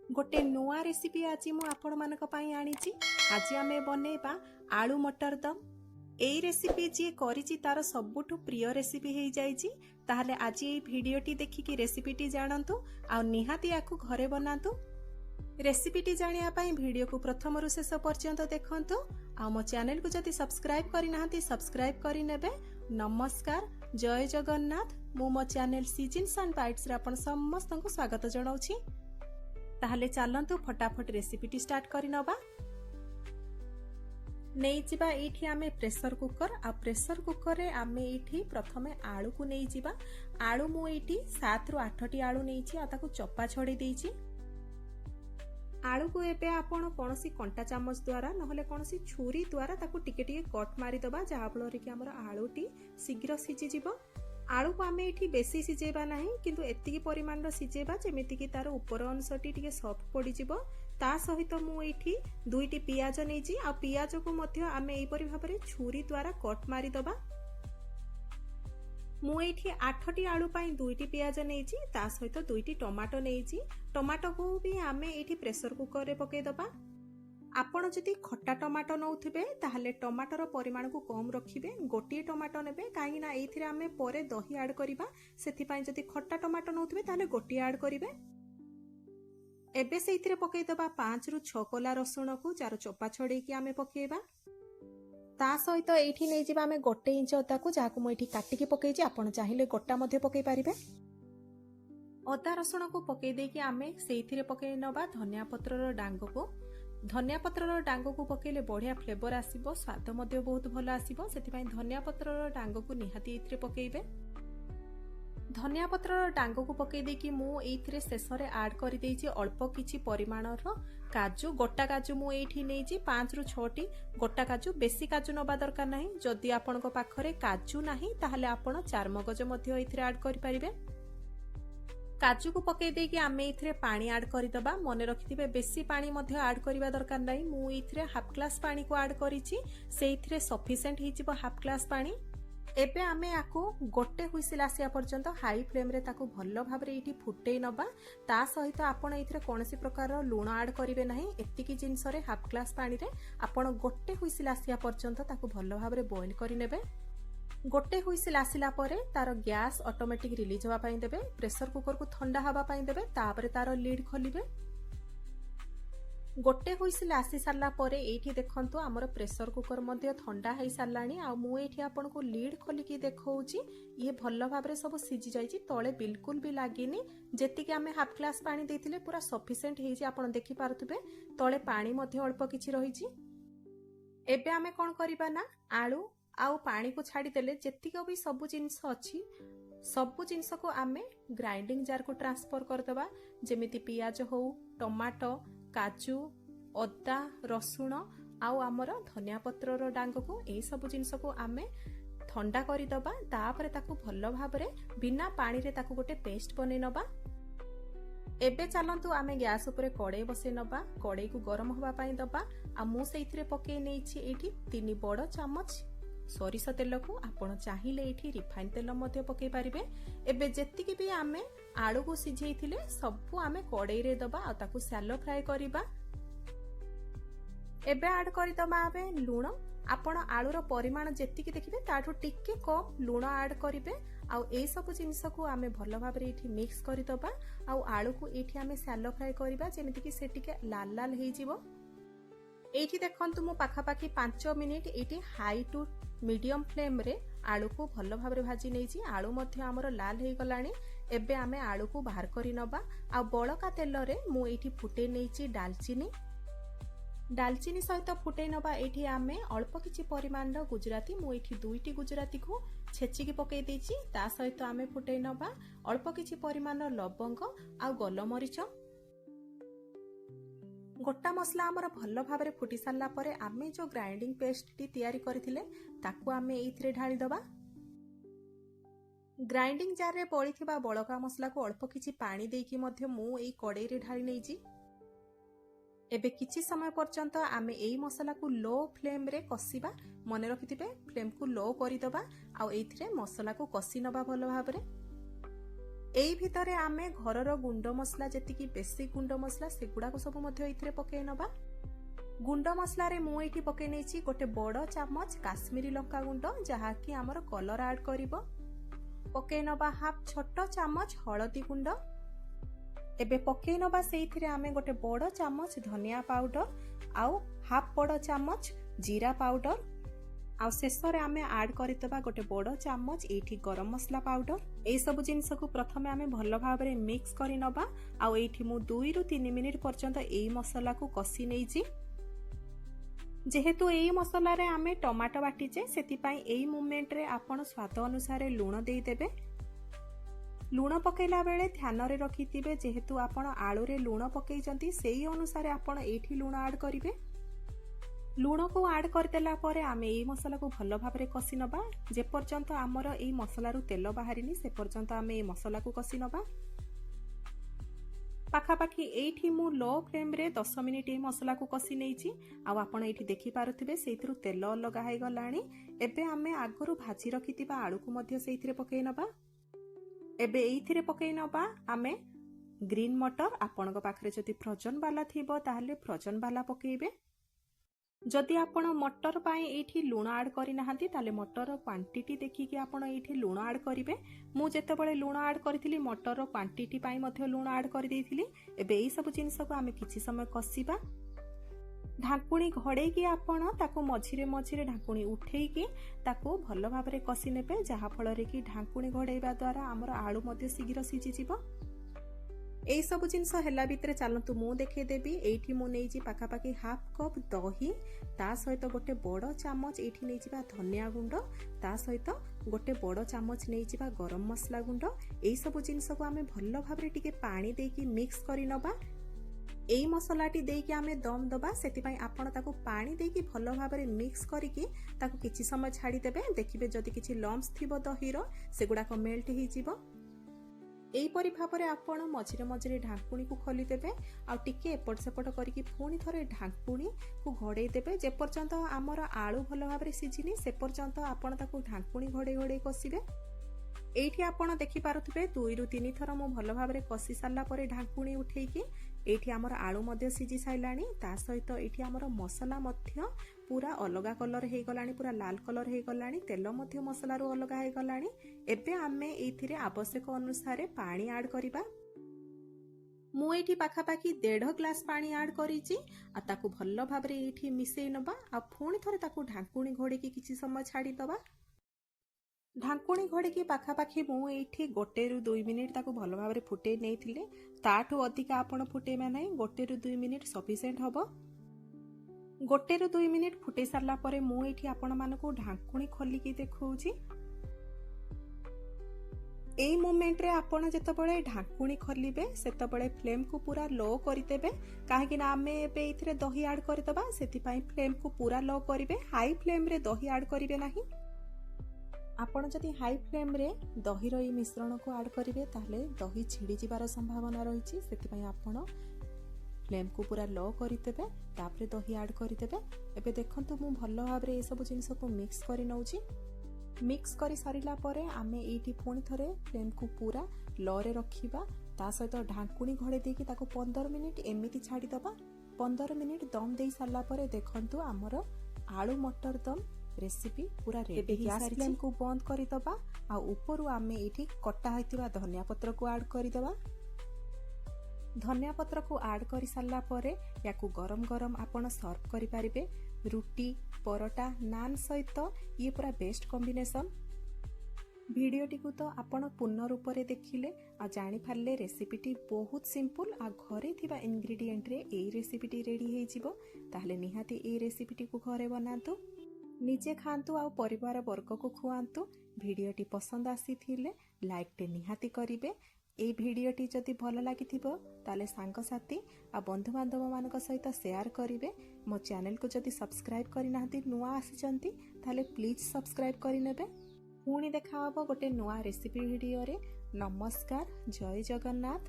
गोटे नुआ रेसिपी आज मु आपण मानक पई आनीची। आज आमे बनेबा आलू मटर दम। एई रेसिपी जी करिची तार सबुठु प्रिय रेसिपी हेई जाईची। ताहले आज एई भिडियोटी देखिकी रेसिपीटी जानंतु आ निहाती याकु घरे बनांतु। रेसिपीटी जानिया पई भिडियो को प्रथमरु शेष पर्यंत देखंतु। आ मो चैनल को जदि सब्सक्राइब करि नाहंती सब्सक्राइब करि नेबे। नमस्कार, जय जगन्नाथ। मु मो चैनल सीजन्स एंड बाइट्स रे आपण समस्तंकु स्वागत जणाउछि। ताहले चलंतु फटाफट रेसिपीटी स्टार्ट करि नबा। नहीं जिबा एठी आमे प्रेशर कुकर। आ प्रेशर कुकर रे आमे एठी प्रथमे आलू को नहीं जिबा। आलू मु एठी 7 रु 8 टी आलू नैछि आ ताकू चप्पा छड़ी देइछि। आलू को एबे आपण कोनसी कंटा चामच द्वारा नहले कोनसी छुरी द्वारा ताकू टिके टिके कट मारी दबा, जहा फल रे कि हमर आलूटी शीघ्र सिझि जिवो। आलू को आमे एठी बेसी सिझेबा नाही, किंतु एतिकी परिमाण रो सिझेबा जेमिति कि तार ऊपर अंशटी टिके सॉफ्ट पड़ी जिवो। ता सहित मु एठी 2टी पियाज नैछि आ पियाज को मध्ये आमे एई परि भाबरे छुरी द्वारा कट मारी दबा। मु एठी 8टी आलू पई 2टी पियाज नैछि, ता सहित 2टी टमाटो नैछि। टमाटो को भी आमे एठी प्रेशर कुकर रे पके दबा। आपण जदि खट्टा टमाटो नौथिबे ताहले टमाटर परिमाण को कम रखिबे। गोटे टमाटो नेबे, काहे ना एथिरे आमे परे दही ऐड करिबा। सेथि पई जदि खट्टा टमाटो नौथिबे ताहले गोटे ऐड करिबे। एबे सेथिरे पकेइ दबा 5 रु 6 कोला रसुण को जार चोपा छडेई कि आमे पकेइबा। ता सहित एठी नै जिबा आमे 1 इंच अदा को, जाको मु एठी काटि कि पकेइछि। आपण चाहिले गोटा मध्ये पकेइ पारिबे। अदा रसुण को पकेइ दे कि आमे सेथिरे पकेइ नबा धनिया पत्र रो डांग को। धनिया पत्र डांग को पकेले बढ़िया फ्लेवर आसीबो, स्वाद मध्ये बहुत भलो आसीबो। सेति पई धनिया पत्र डांग को निहाती एथिरे पकेइबे। धनिया पत्र डांग को पकेइ दे कि मु एथिरे शेषरे ऐड करि देइछि अल्प किछि परिमाण रो काजू। गोटा काजू मु एठी नैछि 5 रु 6 टी गोटा काजू। बेसी काजू नबा दरकार नाही। जदि आपनको पाखरे काजू नाही ताहले आपण चारमगज मध्ये एथिरे ऐड करि परिबे। काजू को पकेइ दे कि आमे इथरे पानी ऐड करि दबा। मने रखिथिबे बेसी पानी मध्ये ऐड करिवा दरकार नाही। मु इथरे हाफ ग्लास पानी को ऐड करिछि, सेइथरे सफिशिएंट हि जिवो हाफ ग्लास पानी। एबे आमे आको गोटे हुइसिल आसिया पर्यंत हाई फ्लेम रे ताको भल्लो भाबरे इठी फुटेइ नबा। ता सहित आपण इथरे कोनोसी प्रकार लूण ऐड करिवे नाही। एतिकी जिंस रे हाफ ग्लास पानी रे आपण गोटे हुइसिल आसिया पर्यंत ताको भल्लो भाबरे बॉईल करि नेबे। गोटे हुइसिल आसिला परे तार गैस ऑटोमेटिक रिलीज होबा पई देबे। प्रेशर कुकर को ठंडा होबा पई देबे, तापरे तार लीड खोलिबे। गोटे हुइसिल आसी सारला परे एठी देखंतु हमर प्रेशर कुकर मध्ये ठंडा हेई सारलानी। आ मु एठी आपन को लीड खोली कि देखौची, ये भल्लो भाबरे सब सिझि जाईची, तळे बिल्कुल भी लागिनी। जेति कि हमें हाफ ग्लास पानी देथिले पूरा सफिशिएंट हेई जे आपन देखि पारुथबे। तळे पानी मध्ये अल्प किछि रहिची। एबे हमें कोन करिबा ना आलू आउ पानी को छाड़ी देले जेतिक भी सब जिंस अछि सब जिंस को आमे ग्राइंडिंग जार को ट्रांसफर कर दबा। जेमिति पियाज हो, टमाटो, काजू, अदा, रसुण आउ आमर धनिया पत्र रो डांग को, ए सब जिंस को आमे ठंडा करि दबा। तापरे ताकू भल्लो भाबरे बिना पानी रे ताकू गोटे पेस्ट बनै नबा। एबे चलंतु आमे गैस ऊपर कड़े बसे नबा। कड़े को गरम होबा पई दबा। आ मु सेइथरे पके नेछि एठी 3 बड़ चामच सोरिष तेल को। आपण चाहिए एठी रिफाइन तेल मध्ये पके पारिबे। एबे जेतिकी भी आमे आलू को सिझेइथिले सबु आमे कड़ाई रे दबा आ ताकू शैलो फ्राई करिबा। एबे ऐड करि दबा आबे लूण। आपण आलूर परिमाण जेतिकी देखिबे ताठू टिके कम लूण ऐड करिबे। आ ए सब जिंस को आमे भलो भाबरे एठी मिक्स करि दबा। आ आलू को एठी आमे शैलो फ्राई करिबा, जेमिति कि से टिके लाल लाल हेइ जिवो। एठी देखंतु मु पाखापाखी 5 मिनिट एठी हाई टू मीडियम फ्लेम रे आलू को भलो भाबरे भाजी नेछि। आलू मध्ये हमर लाल हेइ गलानी। एबे आमे आलू को बाहर करि नबा। आ बळका तेल रे मु एठी फुटे नेछि दालचीनी। दालचीनी सहित फुटे नबा। एठी आमे अल्प किछि परिमाण रो गुजराती, मु एठी 2टी गुजराती को छेची कि पकेइ देछि। ता सहित आमे फुटे नबा अल्प किछि परिमाण रो लवंग आ गोलमरिच। गोटा मसला हमर भल्लो भाबरे फुटी सारला परे आमे जो ग्राइंडिंग पेस्ट टी तयारी करथिले ताकू आमे एथिरे ढाली दबा। ग्राइंडिंग जार रे बळिथिबा बळका मसला को अल्प किछि पानी देकी मध्ये मु एई कड़ाई रे ढाली नेछि। एबे किछि समय पर्यंत आमे एई मसला को लो फ्लेम रे कसिबा। मने रखिथिबे फ्लेम को लो करि दबा। आ एथिरे मसला को कसी नबा भलो भाबरे। एई भितरे आमे घरर गुंड मसला जेतिकी बेसिक गुंड मसला सेगुड़ाक सब मध्य एइथिरे पकेइ नबा। गुंड मसला रे मु एठी पकेइ नेछि गोटे बड़ चामच काश्मीरी लंका गुंड जहाँकि आमर कलर ऐड करिवो। पकेइ नबा हाफ छोट चामच हळदी गुंड। एबे पकेइ नबा सेइथिरे आमे गोटे बड़ चामच धनिया पाउडर आउ हाफ बड़ चामच जीरा पाउडर आउ शेषरे आमे ऐड करितबा गोटे बड़ चामच एठी गरम मसला पाउडर। एई सब जिनिस को प्रथमे आमे भलो भाबरे मिक्स करि नबा। आउ एठी मु 2 रु 3 मिनिट पर्यंत एई मसला को कसी नेइछि। जेहेतु एई मसला रे आमे टमाटो बाटिचे सेति पई एई मोमेंट रे आपण स्वाद अनुसार लूण देई देबे। लूण पकेला बेले ध्यान रे रखिथिबे जेहेतु आपण आलू रे लूण पकेइचंती सेई अनुसार आपण एठी लूण ऐड करिवे। लूण को ऐड करदेला परे आमे एई मसला को भलो भाबरे कसी नबा। जे पर्यंत आमर एई मसला रु तेल बाहरिनी से पर्यंत आमे एई मसला को कसी नबा। पाखापाखी एठी मु लो फ्लेम रे 10 मिनिट एई मसला को कसी नेइछि। आ आपण एठी देखि पारुथिबे सेइथिरु तेल अलगा हे गलाणी। एबे आमे आगरु भाजी रखितिबा आलू को मध्य सेइथिरे पकेइ नबा। एबे एइथिरे पकेइ नबा आमे ग्रीन मटर। आपणक पाखरे जदि फ्रोजन वाला थिबो ताहले फ्रोजन वाला पकेइबे। जदि आपण मटर पाए एठी लूण ऐड करि नाहंती ताले मटर क्वांटिटी देखिकी आपण एठी लूण ऐड करिवे। मु जेतेबेले लूण ऐड करथिली मटर क्वांटिटी पाई मध्य लूण ऐड करि देइथिली। एबे एई सब जिनिस को आमे किछि समय कसिबा। ढाकुणी घोड़ेकी आपण ताको मझिरे मझिरे ढाकुणी उठेइकी ताको भलो भाबरे कसी नेबे जहा फल रे कि ढाकुणी घोड़ेइबा द्वारा हमर आलू मध्य शीघ्र सिझि जिवो। एई सब जिनिस हेला भितरे चलंतु मु देखै देबी। एठी मु नेइछि पाखापाखी हाफ कप दही ता सहित गोटे बड़ चामच एठी नेइजिबा धनिया गुंड ता सहित गोटे बड़ चामच नेइजिबा गरम मसला गुंड। एई सब जिनिस को आमे भलो भाबरे टिके पानी देकी मिक्स करि नबा। एई मसलाटी देकी आमे दम दबा सेति पई आपण ताको पानी देकी भलो भाबरे मिक्स करिकी ताको किछि समय छाडी देबे। देखिबे जदि किछि लम्स थिबो दहीरो सेगुडा को मेल्ट हि जिवो। एहीपरि भाବରେ आपण मझिरे मझिरे ढाकुणी को खोली देबे आ टिके एपट सेपट करिकी पुणी थरे ढाकुणी को घोड़े देबे। जे पर्यंत आमर आलू भलो भाबरे सिझिनी से पर्यंत आपण ताको ढाकुणी घोड़े घोड़े कसिबे। एठी आपण देखि पारुथिबे 2 रु 3 थर मु भलो भाबरे कसी सारला परे ढाकुणी उठेइकी एठी आमर आलू मध्य सिझी साइलाणी। ता सहित एठी आमर मसला मध्य पूरा अलगा कलर हे गलाणी, पूरा लाल कलर हे गलाणी। तेल मध्य मसला रो अलगा हे गलाणी। एबे आमे एथिरे आवश्यक अनुसार पानी ऐड करिबा। मु एठी पाखापाखी 1.5 ग्लास पानी ऐड करिछि आ ताकू भलो भाबरे एठी मिसेइ नबा आ पुणी थरे ताकू ढाकुणी घोड़े की किछि समय छाडी दबा। ढाकुणी घोड़े की पाखापाखी मु एठी 1 रु 2 मिनिट ताकू भलो भाबरे फुटेइ नेइथिले। ताठू अधिक आपण फुटेइबा नै, 1 रु 2 मिनिट सफिशिएंट हबो। 1 रु 2 मिनिट फुटे सारला परे मु एठी आपण मानको ढाकुणी खोलिकी देखौछि। एई मोमेंट रे आपण जेतबळे ढाकुणी खोलिबे सेतबळे फ्लेम को पूरा लो करितेबे। काहेकि ना आमे एबे इथिरे दही ऐड करदबा सेति पई फ्लेम को पूरा लो करिवे। हाई फ्लेम रे दही ऐड करिवे नाही। आपण जदि हाई फ्लेम रे दही रो मिश्रण को ऐड करिवे ताहले दही छिड़ी जिबार संभावना रहिछि। सेति पई आपण फ्लेम को पूरा लो करितेबे तापरे दही ऐड करितेबे। एबे देखंतु मु भलो भाबरे ए सब जिनिस को मिक्स करि नउछि। मिक्स करि सारिला परे आमे एठी पुणी थरे फ्लेम को पूरा लो रे रखिबा। ता सहित ढाकुणी घोड़े देकी ताको 15 मिनिट एमिति छाडी दबा। 15 मिनिट दम देई सारला परे देखंतु हमर आलू मटर दम रेसिपी पूरा रेडी। गैस फ्लेम को बंद करि दबा आ ऊपरु आमे एठी कटा होइतिबा धनिया पत्र को ऐड करि दबा। धनिया पत्र को ऐड करि सारला परे याकू गरम गरम आपण सर्व करि पारिबे। रुटी, परोटा, नान सहित ये पूरा बेस्ट कॉम्बिनेशन। भिडियोटी को तो आपण पूर्ण रूप रे देखिले आ जानि फारले रेसिपीटी बहुत सिंपल आ घरे थिबा इंग्रेडिएंट रे एई रेसिपीटी रेडी हे जिवो। ताहले निहाती एई रेसिपीटी को घरे बनातु, निजे खांतु आ परिवार वर्ग को खुआंतु। भिडियोटी पसंद आसीथिले लाइक टे निहाती करिवे। एई भिडियोटी जदि भल लागिथिबो ताले सांग साथी आ बंधु बांधव मानक सहित शेयर करिवे। मो चैनल को जदि सब्सक्राइब करि नाहंती नुआ आसीचंती ताले प्लीज सब्सक्राइब करि नेबे। पुणी देखा हबो गोटे नुआ रेसिपी भिडियो रे। नमस्कार, जय जगन्नाथ।